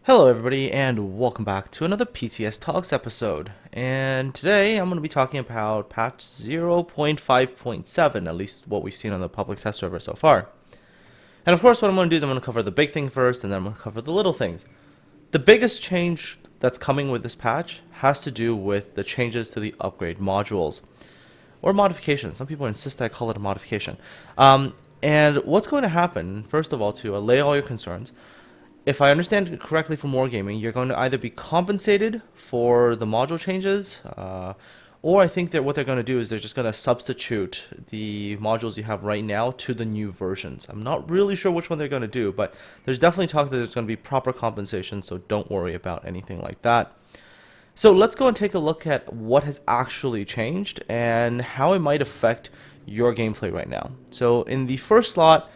Hello everybody and welcome back to another PTS Talks episode. And today I'm going to be talking about patch 0.5.7, at least what we've seen on the public test server so far. And of course what I'm going to do is I'm going to cover the big thing first and then I'm going to cover the little things. The biggest change that's coming with this patch has to do with the changes to the upgrade modules. Or modification. Some people insist I call it a modification. And what's going to happen, first of all, to allay all your concerns, if I understand it correctly from Wargaming, you're going to either be compensated for the module changes, or I think that what they're going to do is they're just going to substitute the modules you have right now to the new versions. I'm not really sure which one they're going to do, but there's definitely talk that there's going to be proper compensation, so don't worry about anything like that. So let's go and take a look at what has actually changed and how it might affect your gameplay right now. So in the first slot,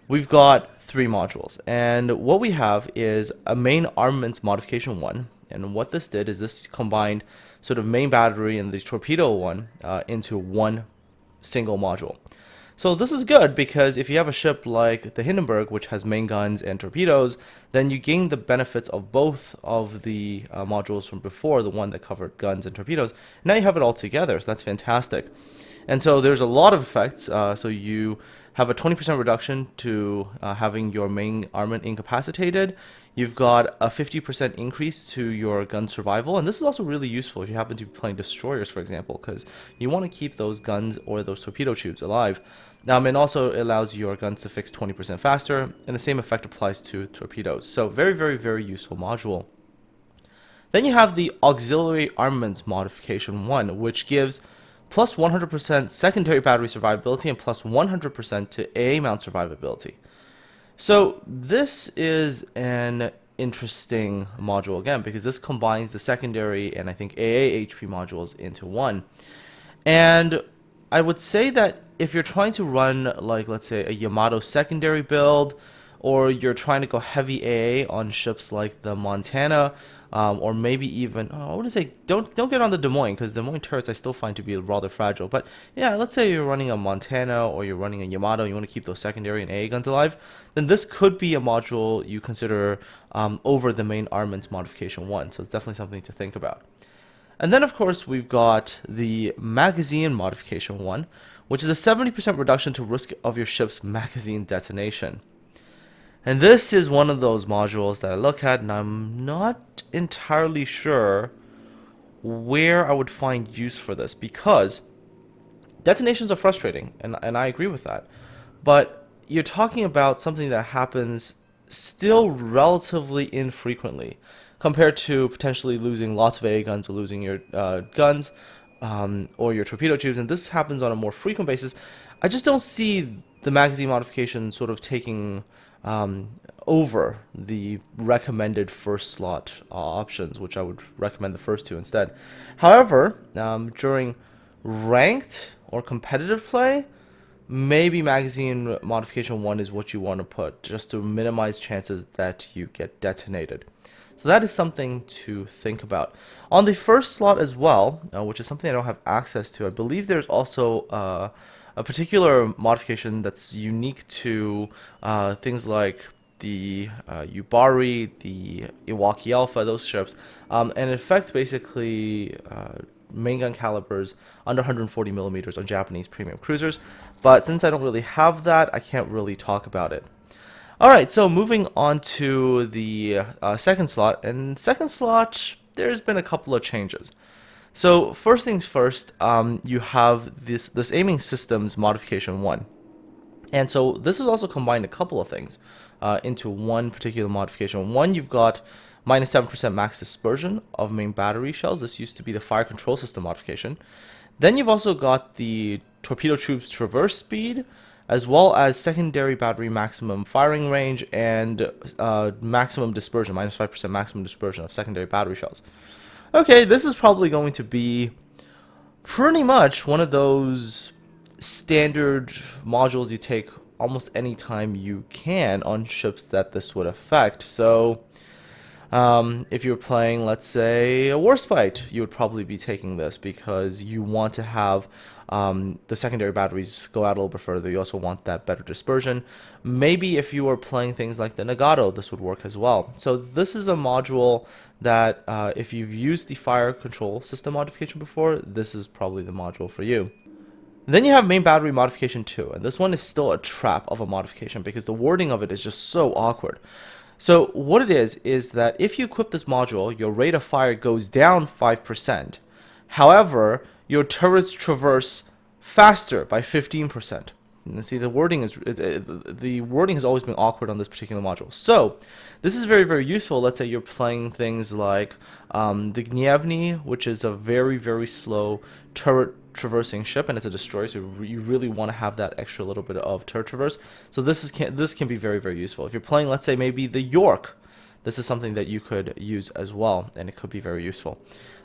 we've got 3 modules, and what we have is a main armaments modification 1, and what this did is this combined sort of main battery and the torpedo one into one single module. So this is good because if you have a ship like the Hindenburg, which has main guns and torpedoes, then you gain the benefits of both of the modules from before, the one that covered guns and torpedoes. Now you have it all together, so that's fantastic. And so there's a lot of effects. So you have a 20% reduction to having your main armament incapacitated. You've got a 50% increase to your gun survival, and this is also really useful if you happen to be playing destroyers, for example, because you want to keep those guns or those torpedo tubes alive. And also allows your guns to fix 20% faster, and the same effect applies to torpedoes. So very, very, very useful module. Then you have the auxiliary armaments modification 1, which gives plus 100% secondary battery survivability and plus 100% to AA mount survivability. So this is an interesting module again because this combines the secondary and I think AA HP modules into one. And I would say that if you're trying to run, like, let's say a Yamato secondary build, or you're trying to go heavy AA on ships like the Montana, or maybe even, I wouldn't say, don't get on the Des Moines, because Des Moines turrets I still find to be rather fragile. But yeah, let's say you're running a Montana or you're running a Yamato, you want to keep those secondary and AA guns alive, then this could be a module you consider over the main armaments modification 1. So it's definitely something to think about. And then of course we've got the magazine modification 1, which is a 70% reduction to risk of your ship's magazine detonation. And this is one of those modules that I look at and I'm not entirely sure where I would find use for this, because detonations are frustrating, and I agree with that. But you're talking about something that happens still relatively infrequently compared to potentially losing lots of AA guns or losing your guns or your torpedo tubes, and this happens on a more frequent basis. I just don't see the magazine modification sort of taking over the recommended first slot options, which I would recommend the first 2 instead. However, during ranked or competitive play, maybe magazine modification 1 is what you want to put, just to minimize chances that you get detonated. So that is something to think about. On the first slot as well, which is something I don't have access to, I believe there's also a particular modification that's unique to things like the Yubari, the Iwaki Alpha, those ships, and it affects basically main gun calibers under 140 millimeters on Japanese premium cruisers. But since I don't really have that, I can't really talk about it. Alright, so moving on to the second slot. And second slot, there's been a couple of changes. So first things first, you have this aiming systems modification 1. And so this has also combined a couple of things into one particular modification. One, you've got minus 7% max dispersion of main battery shells. This used to be the fire control system modification. Then you've also got the torpedo tubes traverse speed, as well as secondary battery maximum firing range and maximum dispersion, minus 5% maximum dispersion of secondary battery shells. Okay, this is probably going to be pretty much one of those standard modules you take almost any time you can on ships that this would affect. So if you're playing, let's say, a Warspite, you would probably be taking this because you want to have the secondary batteries go out a little bit further. You also want that better dispersion. Maybe if you were playing things like the Nagato, this would work as well. So this is a module that if you've used the fire control system modification before, this is probably the module for you. Then you have main battery modification 2, and this one is still a trap of a modification because the wording of it is just so awkward. So what it is that if you equip this module, your rate of fire goes down 5%. However, your turrets traverse faster by 15%. And see, the wording has always been awkward on this particular module. So this is very, very useful. Let's say you're playing things like the Gnievny, which is a very, very slow turret traversing ship, and it's a destroyer, so you really want to have that extra little bit of turret traverse. So this can be very, very useful. If you're playing, let's say, maybe the York, this is something that you could use as well, and it could be very useful.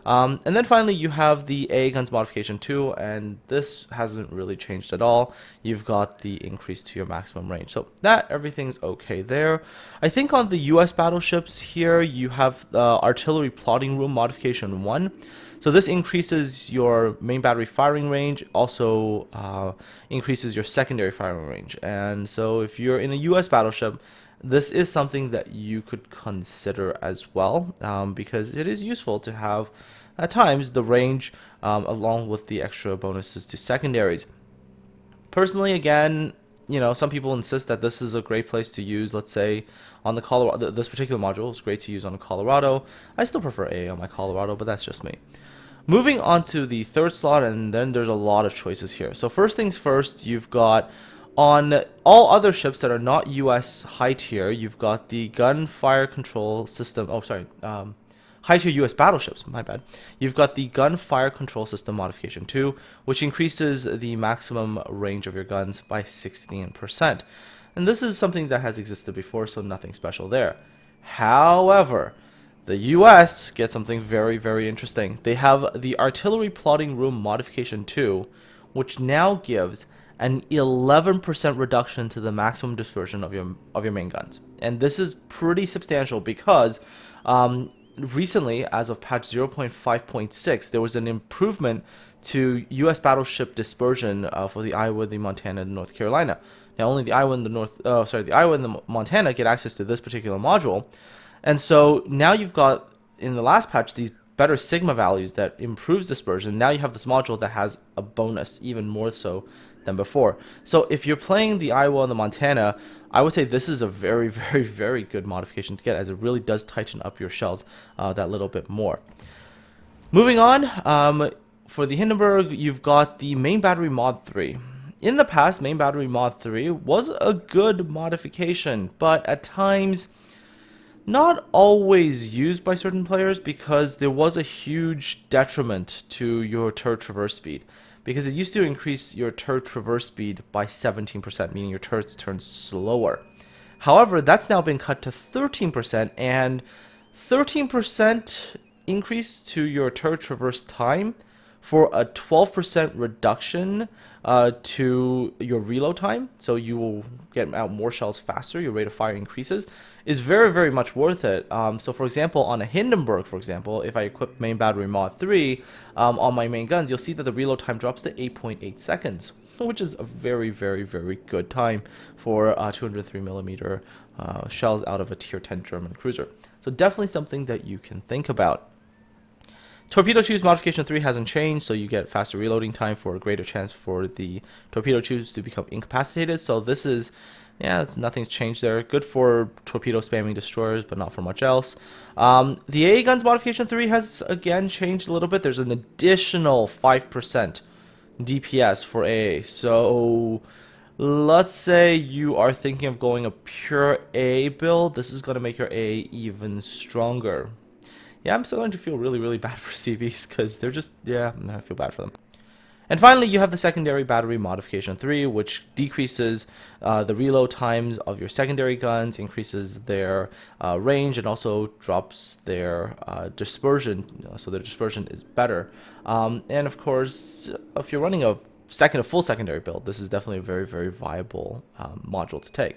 And then finally, you have the AA guns modification 2, and this hasn't really changed at all. You've got the increase to your maximum range. So that, everything's okay there. I think on the US battleships here, you have the artillery plotting room modification 1. So this increases your main battery firing range, also increases your secondary firing range. And so if you're in a US battleship, this is something that you could consider as well, because it is useful to have, at times, the range along with the extra bonuses to secondaries. Personally, again, you know, some people insist that this is a great place to use, let's say, on the Colorado. This particular module is great to use on a Colorado. I still prefer A on my Colorado, but that's just me. Moving on to the third slot, and then there's a lot of choices here. So first things first, you've got on all other ships that are not US high tier, you've got the gun fire control system. Oh, sorry, high tier US battleships, my bad. You've got the gun fire control system modification 2, which increases the maximum range of your guns by 16%. And this is something that has existed before, so nothing special there. However, the US gets something very, very interesting. They have the artillery plotting room modification 2, which now gives an 11% reduction to the maximum dispersion of your main guns. And this is pretty substantial because recently, as of patch 0.5.6, there was an improvement to US battleship dispersion for the Iowa, the Montana, and North Carolina. Now only the Iowa and the Montana get access to this particular module. And so now you've got, in the last patch, these better sigma values that improves dispersion. Now you have this module that has a bonus, even more so than before. So if you're playing the Iowa and the Montana, I would say this is a very, very, very good modification to get, as it really does tighten up your shells that little bit more. Moving on, for the Hindenburg, you've got the main battery mod 3. In the past, main battery mod 3 was a good modification, but at times not always used by certain players because there was a huge detriment to your turret traverse speed, because it used to increase your turret traverse speed by 17%, meaning your turrets turn slower. However, that's now been cut to 13%, and 13% increase to your turret traverse time for a 12% reduction to your reload time, so you will get out more shells faster, your rate of fire increases, is very, very much worth it. So for example, on a Hindenburg, for example, if I equip main battery mod 3 on my main guns, you'll see that the reload time drops to 8.8 seconds, which is a very, very, very good time for 203mm shells out of a tier 10 German cruiser. So definitely something that you can think about. Torpedo tubes modification 3 hasn't changed, so you get faster reloading time for a greater chance for the torpedo tubes to become incapacitated. So this is, yeah, nothing's changed there. Good for torpedo spamming destroyers, but not for much else. The AA guns modification 3 has again changed a little bit. There's an additional 5% DPS for AA. So let's say you are thinking of going a pure AA build. This is going to make your AA even stronger. Yeah, I'm still going to feel really, really bad for CVs because they're just, yeah, I feel bad for them. And finally, you have the secondary battery modification 3, which decreases the reload times of your secondary guns, increases their range, and also drops their dispersion, so their dispersion is better. And of course, if you're running a full secondary build, this is definitely a very, very viable module to take.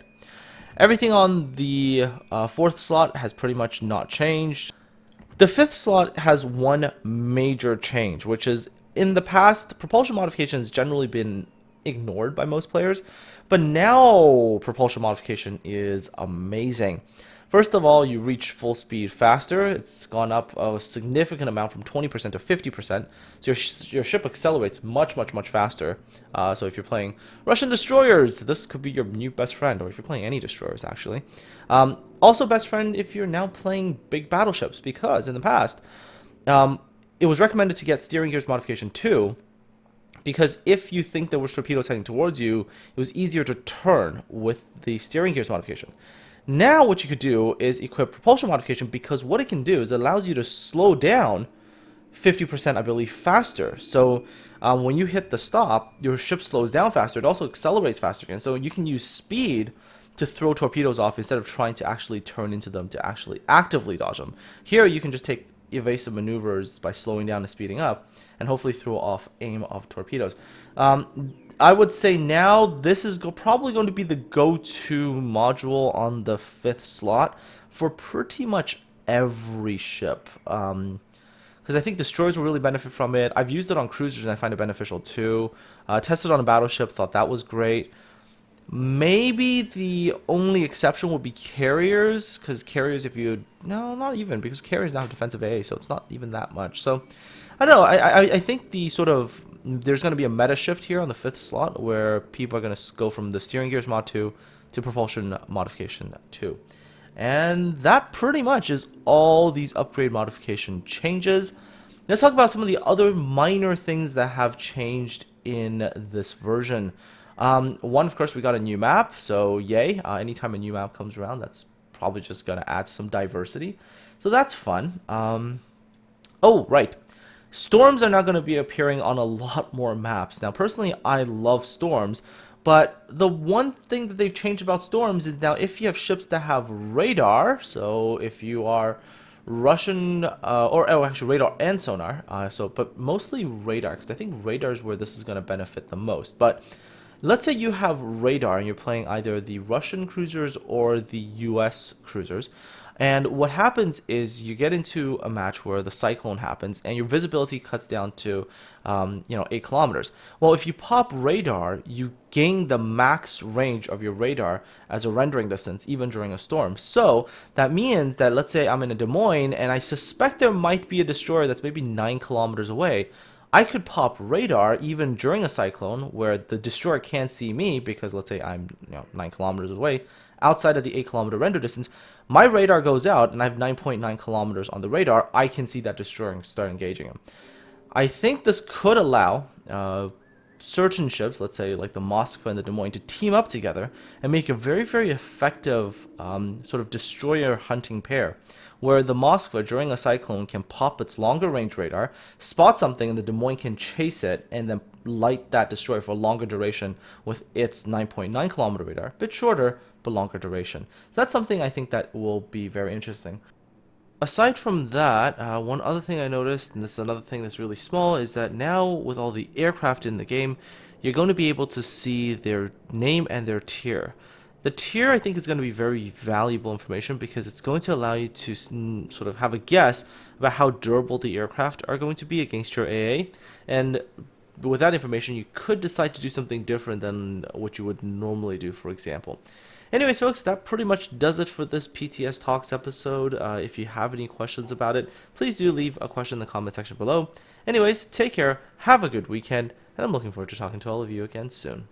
Everything on the fourth slot has pretty much not changed. The fifth slot has one major change, which is in the past, propulsion modification has generally been ignored by most players, but now propulsion modification is amazing. First of all, you reach full speed faster. It's gone up a significant amount from 20% to 50%. So your ship accelerates much, much, much faster. So if you're playing Russian destroyers, this could be your new best friend, or if you're playing any destroyers, actually. Also best friend if you're now playing big battleships, because in the past, it was recommended to get steering gears modification 2, because if you think there were torpedoes heading towards you, it was easier to turn with the steering gears modification. Now what you could do is equip propulsion modification, because what it can do is it allows you to slow down 50%, I believe, faster. So when you hit the stop, your ship slows down faster. It also accelerates faster again. So you can use speed to throw torpedoes off instead of trying to actually turn into them to actually actively dodge them. Here you can just take evasive maneuvers by slowing down and speeding up, and hopefully throw off aim of torpedoes. I would say now this is probably going to be the go-to module on the 5th slot for pretty much every ship. Because I think destroyers will really benefit from it. I've used it on cruisers and I find it beneficial too. Tested on a battleship, thought that was great. Maybe the only exception would be carriers, because carriers, if you... No, not even, because carriers now have defensive AA, so it's not even that much. So, I don't know, I think the sort of... There's going to be a meta shift here on the 5th slot, where people are going to go from the steering gears mod 2 to propulsion modification 2. And that pretty much is all these upgrade modification changes. Let's talk about some of the other minor things that have changed in this version. One, of course, we got a new map, so yay. Anytime a new map comes around, that's probably just going to add some diversity. So that's fun. Oh, right. Storms are now going to be appearing on a lot more maps. Now, personally, I love storms, but the one thing that they've changed about storms is now if you have ships that have radar, so if you are Russian, actually radar and sonar, but mostly radar, because I think radar is where this is going to benefit the most. But let's say you have radar and you're playing either the Russian cruisers or the US cruisers, and what happens is you get into a match where the cyclone happens and your visibility cuts down to 8 kilometers. Well, if you pop radar, you gain the max range of your radar as a rendering distance even during a storm. So that means that, let's say I'm in a Des Moines and I suspect there might be a destroyer that's maybe 9 kilometers away. I could pop radar even during a cyclone where the destroyer can't see me, because let's say I'm 9 kilometers away outside of the 8 kilometer render distance. My radar goes out and I have 9.9 kilometers on the radar. I can see that destroyer and start engaging him. I think this could allow certain ships, let's say like the Moskva and the Des Moines, to team up together and make a very, very effective sort of destroyer hunting pair, where the Moskva during a cyclone can pop its longer range radar, spot something, and the Des Moines can chase it and then light that destroyer for a longer duration with its 9.9 kilometer radar. A bit shorter, but longer duration. So that's something I think that will be very interesting. Aside from that, one other thing I noticed, and this is another thing that's really small, is that now with all the aircraft in the game, you're going to be able to see their name and their tier. The tier, I think, is going to be very valuable information, because it's going to allow you to sort of have a guess about how durable the aircraft are going to be against your AA. And with that information, you could decide to do something different than what you would normally do, for example. Anyways, folks, that pretty much does it for this PTS Talks episode. If you have any questions about it, please do leave a question in the comment section below. Anyways, take care, have a good weekend, and I'm looking forward to talking to all of you again soon.